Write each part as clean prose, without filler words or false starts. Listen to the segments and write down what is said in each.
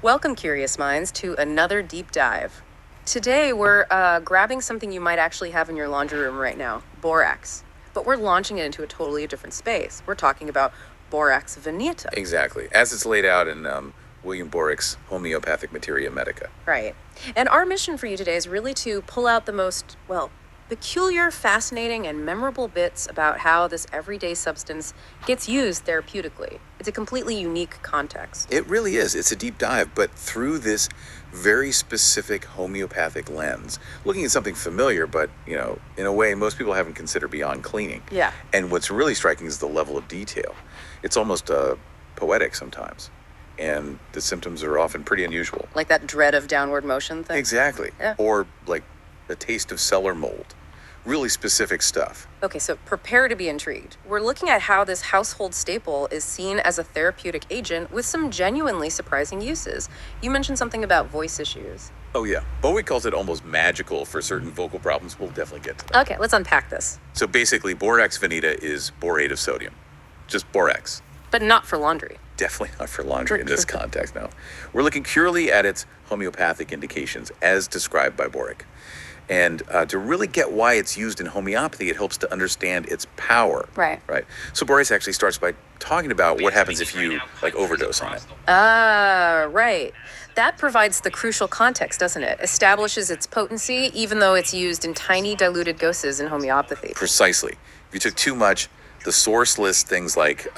Welcome, curious minds, to another deep dive. Today, we're grabbing something you might actually have in your laundry room right now, borax. But we're launching it into a totally different space. We're talking about Borax Veneta. Exactly, as it's laid out in William Boerick's Homeopathic Materia Medica. Right. And our mission for you today is really to pull out the most, well, peculiar, fascinating, and memorable bits about how this everyday substance gets used therapeutically. It's a completely unique context. It really is. It's a deep dive, but through this very specific homeopathic lens, looking at something familiar, but, in a way most people haven't considered beyond cleaning. Yeah. And what's really striking is the level of detail. It's almost poetic sometimes. And the symptoms are often pretty unusual. Like that dread of downward motion thing? Exactly. Yeah. Or like a taste of cellar mold. Really specific stuff. Okay, so prepare to be intrigued. We're looking at how this household staple is seen as a therapeutic agent with some genuinely surprising uses. You mentioned something about voice issues. Oh yeah. Bowie calls it almost magical for certain vocal problems. We'll definitely get to that. Okay, let's unpack this. So basically, Borax Veneta is borate of sodium. Just borax. But not for laundry. Definitely not for laundry in this context, no. We're looking purely at its homeopathic indications as described by Boericke. And to really get why it's used in homeopathy, it helps to understand its power. Right. So Boris actually starts by talking about what happens if you overdose on it. Right. That provides the crucial context, doesn't it? Establishes its potency, even though it's used in tiny diluted doses in homeopathy. Precisely. If you took too much, the source lists things like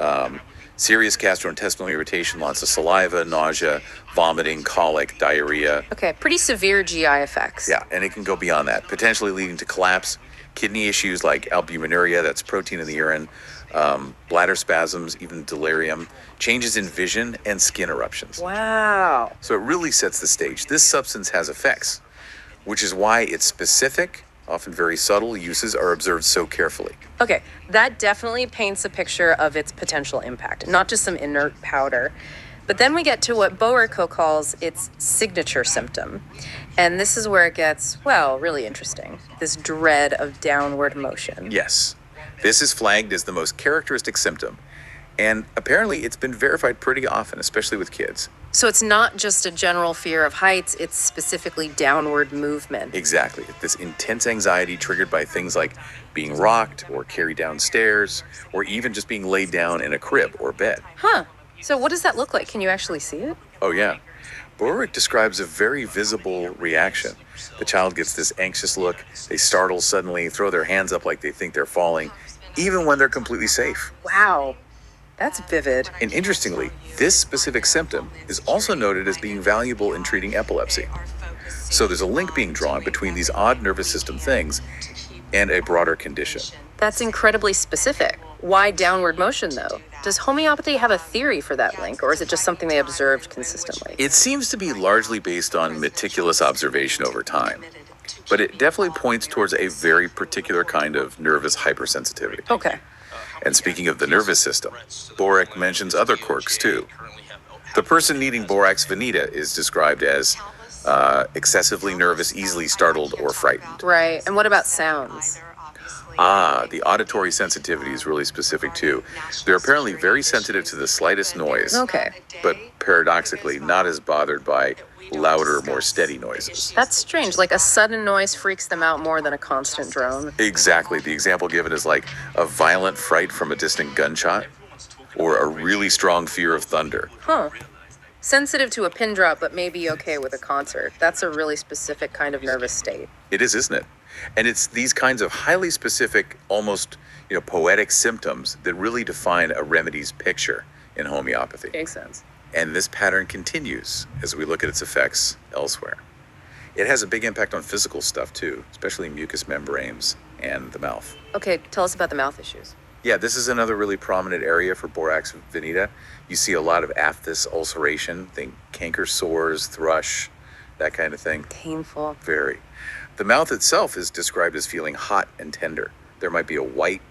serious gastrointestinal irritation, lots of saliva, nausea, vomiting, colic, diarrhea. Okay, pretty severe GI effects. Yeah, and it can go beyond that, potentially leading to collapse, kidney issues like albuminuria, that's protein in the urine, bladder spasms, even delirium, changes in vision, and skin eruptions. Wow. So it really sets the stage. This substance has effects, which is why its specific, often very subtle uses are observed so carefully. Okay, that definitely paints a picture of its potential impact, not just some inert powder. But then we get to what Boericke calls its signature symptom. And this is where it gets, well, really interesting. This dread of downward motion. Yes, this is flagged as the most characteristic symptom. And apparently it's been verified pretty often, especially with kids. So it's not just a general fear of heights, it's specifically downward movement. Exactly. This intense anxiety triggered by things like being rocked or carried downstairs, or even just being laid down in a crib or bed. Huh. So what does that look like? Can you actually see it? Oh, yeah. Boericke describes a very visible reaction. The child gets this anxious look, they startle suddenly, throw their hands up like they think they're falling, even when they're completely safe. Wow. That's vivid. And interestingly, this specific symptom is also noted as being valuable in treating epilepsy. So there's a link being drawn between these odd nervous system things and a broader condition. That's incredibly specific. Why downward motion, though? Does homeopathy have a theory for that link, or is it just something they observed consistently? It seems to be largely based on meticulous observation over time, but it definitely points towards a very particular kind of nervous hypersensitivity. Okay. And speaking of the nervous system, Boericke mentions other quirks too. The person needing Borax Veneta is described as excessively nervous, easily startled, or frightened. Right. And what about sounds? The auditory sensitivity is really specific too. They're apparently very sensitive to the slightest noise. Okay. But paradoxically, not as bothered by louder, more steady noises. That's strange. Like a sudden noise freaks them out more than a constant drone. Exactly. The example given is like a violent fright from a distant gunshot or a really strong fear of thunder. Huh. Sensitive to a pin drop, but maybe okay with a concert. That's a really specific kind of nervous state. It is, isn't it? And it's these kinds of highly specific, almost, poetic symptoms that really define a remedy's picture in homeopathy. Makes sense. And this pattern continues as we look at its effects elsewhere. It has a big impact on physical stuff too, especially mucous membranes and the mouth. Okay, tell us about the mouth issues. Yeah, this is another really prominent area for Borax Veneta. You see a lot of aphthous ulceration, think canker sores, thrush, that kind of thing. Painful. Very. The mouth itself is described as feeling hot and tender. There might be a white,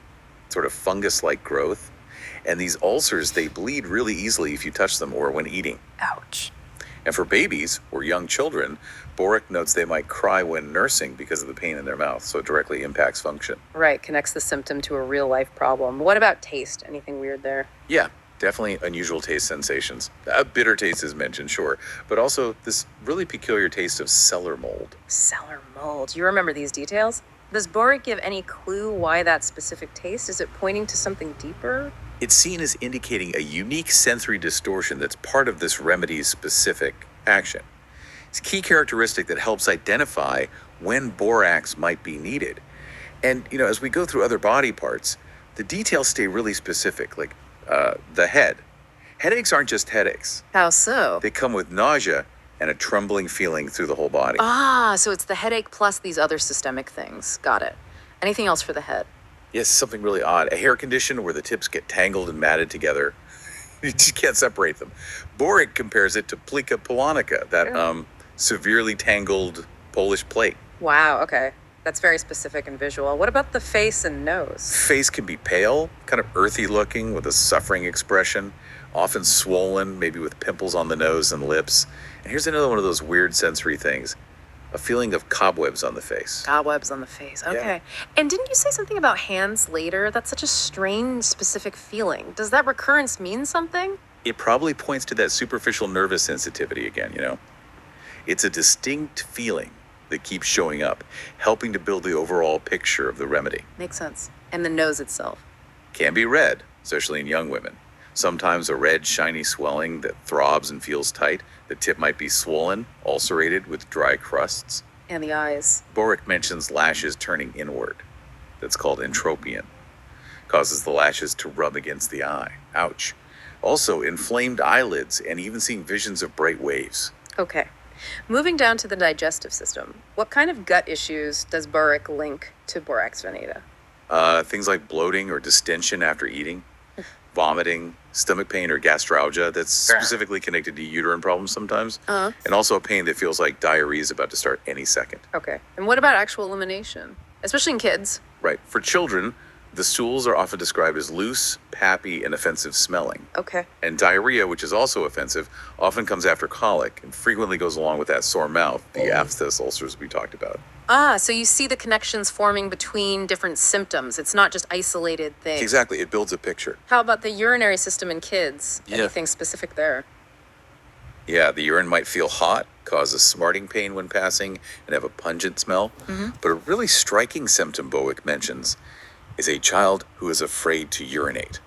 sort of fungus-like growth. And these ulcers, they bleed really easily if you touch them or when eating. Ouch. And for babies or young children, Boericke notes they might cry when nursing because of the pain in their mouth, so it directly impacts function. Right, connects the symptom to a real-life problem. What about taste? Anything weird there? Yeah, Definitely unusual taste sensations. A bitter taste is mentioned, sure, but also this really peculiar taste of cellar mold. Cellar mold. You remember these details? Does Boericke give any clue why that specific taste? Is it pointing to something deeper? It's seen as indicating a unique sensory distortion that's part of this remedy's specific action. It's a key characteristic that helps identify when borax might be needed. And, as we go through other body parts, the details stay really specific, like the head. Headaches aren't just headaches. How so? They come with nausea and a trembling feeling through the whole body. Ah, so it's the headache plus these other systemic things. Got it. Anything else for the head? Yes, something really odd. A hair condition where the tips get tangled and matted together. You just can't separate them. Boericke compares it to plica polonica, that severely tangled Polish plate. Wow, okay. That's very specific and visual. What about the face and nose? Face can be pale, kind of earthy looking with a suffering expression, often swollen, maybe with pimples on the nose and lips. And here's another one of those weird sensory things. A feeling of cobwebs on the face. Cobwebs on the face. Okay. And didn't you say something about hands later? That's such a strange, specific feeling. Does that recurrence mean something? It probably points to that superficial nervous sensitivity again. It's a distinct feeling that keeps showing up, helping to build the overall picture of the remedy. Makes sense. And the nose itself. Can be red, especially in young women. Sometimes a red, shiny swelling that throbs and feels tight. The tip might be swollen, ulcerated with dry crusts. And the eyes. Boericke mentions lashes turning inward. That's called entropion. Causes the lashes to rub against the eye. Ouch. Also, inflamed eyelids and even seeing visions of bright waves. Okay. Moving down to the digestive system, what kind of gut issues does Boericke link to Borax Veneta? Things like bloating or distension after eating, vomiting, stomach pain or gastralgia that's specifically connected to uterine problems sometimes, and also a pain that feels like diarrhea is about to start any second. Okay. And what about actual elimination? Especially in kids. Right. For children, the stools are often described as loose, pappy, and offensive smelling. Okay. And diarrhea, which is also offensive, often comes after colic and frequently goes along with that sore mouth, the aphthous ulcers we talked about. Ah, so you see the connections forming between different symptoms. It's not just isolated things. Exactly. It builds a picture. How about the urinary system in kids? Yeah. Anything specific there? Yeah, the urine might feel hot, cause a smarting pain when passing, and have a pungent smell. But a really striking symptom Boericke mentions is a child who is afraid to urinate,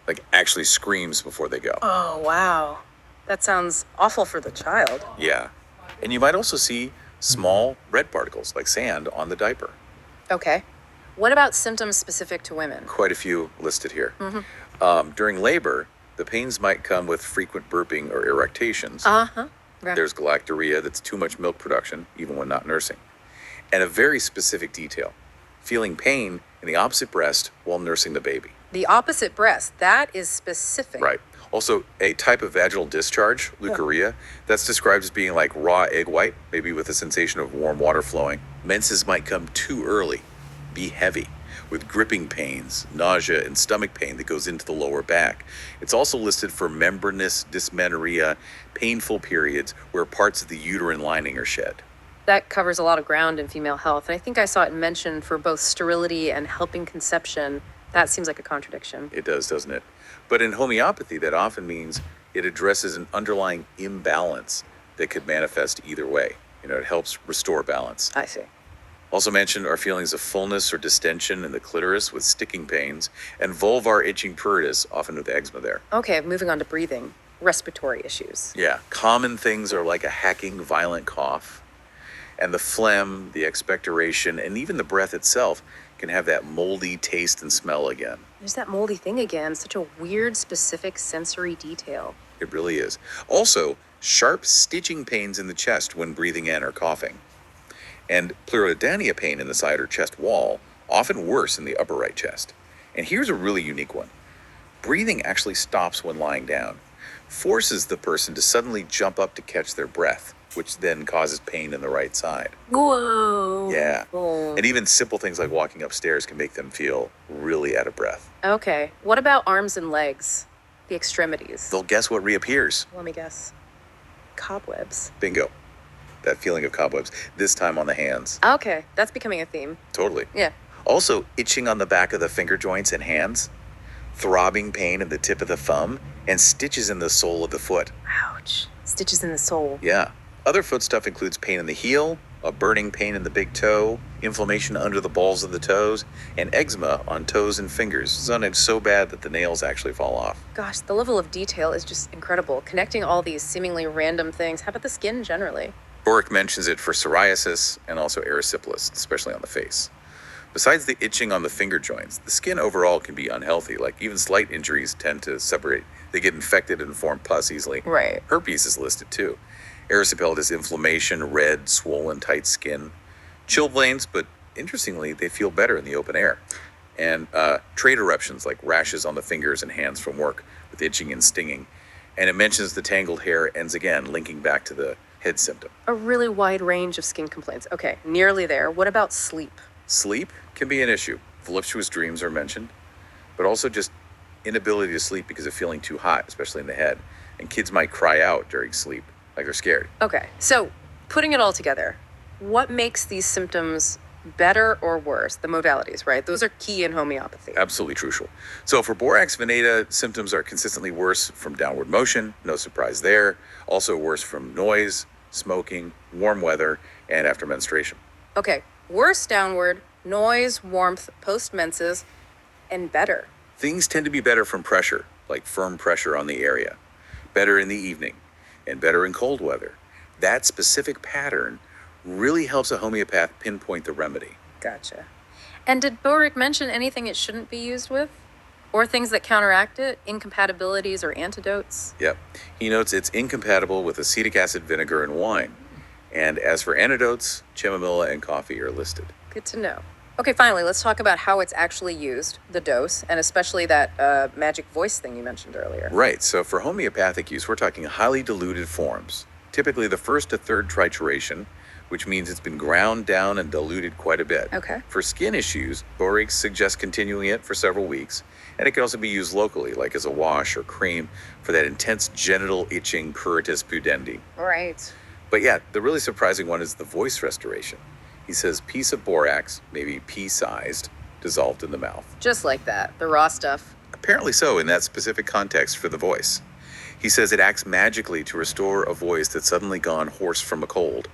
like actually screams before they go. Oh, wow. That sounds awful for the child. Yeah. And you might also see small red particles, like sand, on the diaper. Okay. What about symptoms specific to women? Quite a few listed here. During labor, the pains might come with frequent burping or erectations. Uh-huh. Right. There's galactorrhea, that's too much milk production, even when not nursing. And a very specific detail, feeling pain in the opposite breast while nursing the baby. The opposite breast, that is specific. Right. Also, a type of vaginal discharge, leukorrhea, that's described as being like raw egg white, maybe with a sensation of warm water flowing. Menses might come too early, be heavy, with gripping pains, nausea, and stomach pain that goes into the lower back. It's also listed for membranous dysmenorrhea, painful periods where parts of the uterine lining are shed. That covers a lot of ground in female health. And I think I saw it mentioned for both sterility and helping conception. That seems like a contradiction. It does, doesn't it? But in homeopathy, that often means it addresses an underlying imbalance that could manifest either way. It helps restore balance. I see. Also mentioned are feelings of fullness or distension in the clitoris with sticking pains, and vulvar itching pruritus, often with eczema there. Okay, moving on to breathing. Respiratory issues. Yeah, common things are like a hacking, violent cough, and the phlegm, the expectoration, and even the breath itself can have that moldy taste and smell again. There's that moldy thing again. Such a weird, specific sensory detail. It really is. Also, sharp stitching pains in the chest when breathing in or coughing. And pleurodenia pain in the side or chest wall, often worse in the upper right chest. And here's a really unique one. Breathing actually stops when lying down, forces the person to suddenly jump up to catch their breath, which then causes pain in the right side. Whoa. Yeah. Oh. And even simple things like walking upstairs can make them feel really out of breath. Okay. What about arms and legs? The extremities. They'll guess what reappears. Let me guess. Cobwebs. Bingo. That feeling of cobwebs, this time on the hands. Okay. That's becoming a theme. Totally. Yeah. Also, itching on the back of the finger joints and hands, throbbing pain in the tip of the thumb, and stitches in the sole of the foot. Ouch. Stitches in the sole. Yeah. Other foot stuff includes pain in the heel, a burning pain in the big toe, inflammation under the balls of the toes, and eczema on toes and fingers. Sometimes so bad that the nails actually fall off. Gosh, the level of detail is just incredible. Connecting all these seemingly random things. How about the skin generally? Boericke mentions it for psoriasis and also erysipelas, especially on the face. Besides the itching on the finger joints, the skin overall can be unhealthy. Like even slight injuries tend to separate. They get infected and form pus easily. Right. Herpes is listed too. Erysipelas is inflammation, red, swollen, tight skin. Chilblains, but interestingly, they feel better in the open air. And trade eruptions like rashes on the fingers and hands from work with itching and stinging. And it mentions the tangled hair ends again, linking back to the head symptom. A really wide range of skin complaints. Okay, nearly there. What about sleep? Sleep can be an issue. Voluptuous dreams are mentioned, but also just inability to sleep because of feeling too hot, especially in the head. And kids might cry out during sleep, like they're scared. Okay, so putting it all together, what makes these symptoms better or worse? The modalities, right? Those are key in homeopathy. Absolutely crucial. So for Borax Veneta, symptoms are consistently worse from downward motion, no surprise there. Also worse from noise, smoking, warm weather, and after menstruation. Okay, worse downward, noise, warmth, post-menses, and better. Things tend to be better from pressure, like firm pressure on the area. Better in the evening, and better in cold weather. That specific pattern really helps a homeopath pinpoint the remedy. Gotcha. And did Boericke mention anything it shouldn't be used with? Or things that counteract it? Incompatibilities or antidotes? Yep. He notes it's incompatible with acetic acid, vinegar, and wine. And as for antidotes, chamomilla and coffee are listed. Good to know. Okay, finally, let's talk about how it's actually used, the dose, and especially that magic voice thing you mentioned earlier. Right. So for homeopathic use, we're talking highly diluted forms. Typically the first to third trituration, which means it's been ground down and diluted quite a bit. Okay. For skin issues, Boericke suggests continuing it for several weeks, and it can also be used locally, like as a wash or cream for that intense genital itching pruritus pudendi. Right. But yeah, the really surprising one is the voice restoration. He says piece of borax, maybe pea-sized, dissolved in the mouth. Just like that, the raw stuff. Apparently so in that specific context for the voice. He says it acts magically to restore a voice that's suddenly gone hoarse from a cold.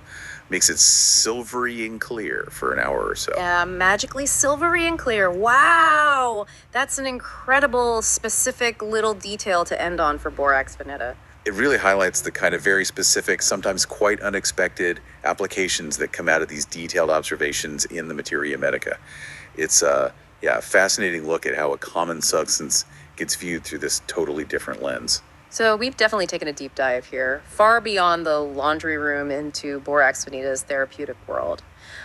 Makes it silvery and clear for an hour or so. Magically silvery and clear. Wow! That's an incredible, specific little detail to end on for Borax Veneta. It really highlights the kind of very specific, sometimes quite unexpected applications that come out of these detailed observations in the Materia Medica. It's a fascinating look at how a common substance gets viewed through this totally different lens. So we've definitely taken a deep dive here, far beyond the laundry room into Borax Veneta's therapeutic world.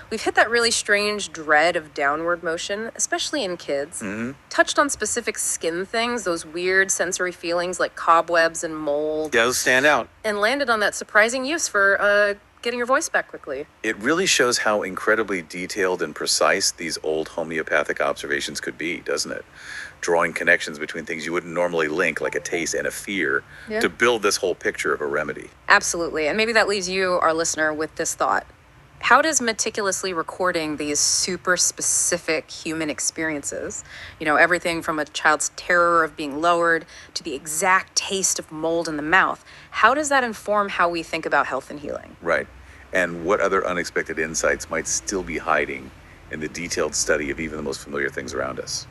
We've hit that really strange dread of downward motion, especially in kids. Touched on specific skin things, those weird sensory feelings like cobwebs and mold. Those stand out. And landed on that surprising use for getting your voice back quickly. It really shows how incredibly detailed and precise these old homeopathic observations could be, doesn't it? Drawing connections between things you wouldn't normally link, like a taste and a fear, to build this whole picture of a remedy. Absolutely. And maybe that leaves you, our listener, with this thought. How does meticulously recording these super specific human experiences, everything from a child's terror of being lowered to the exact taste of mold in the mouth, how does that inform how we think about health and healing? Right. And what other unexpected insights might still be hiding in the detailed study of even the most familiar things around us?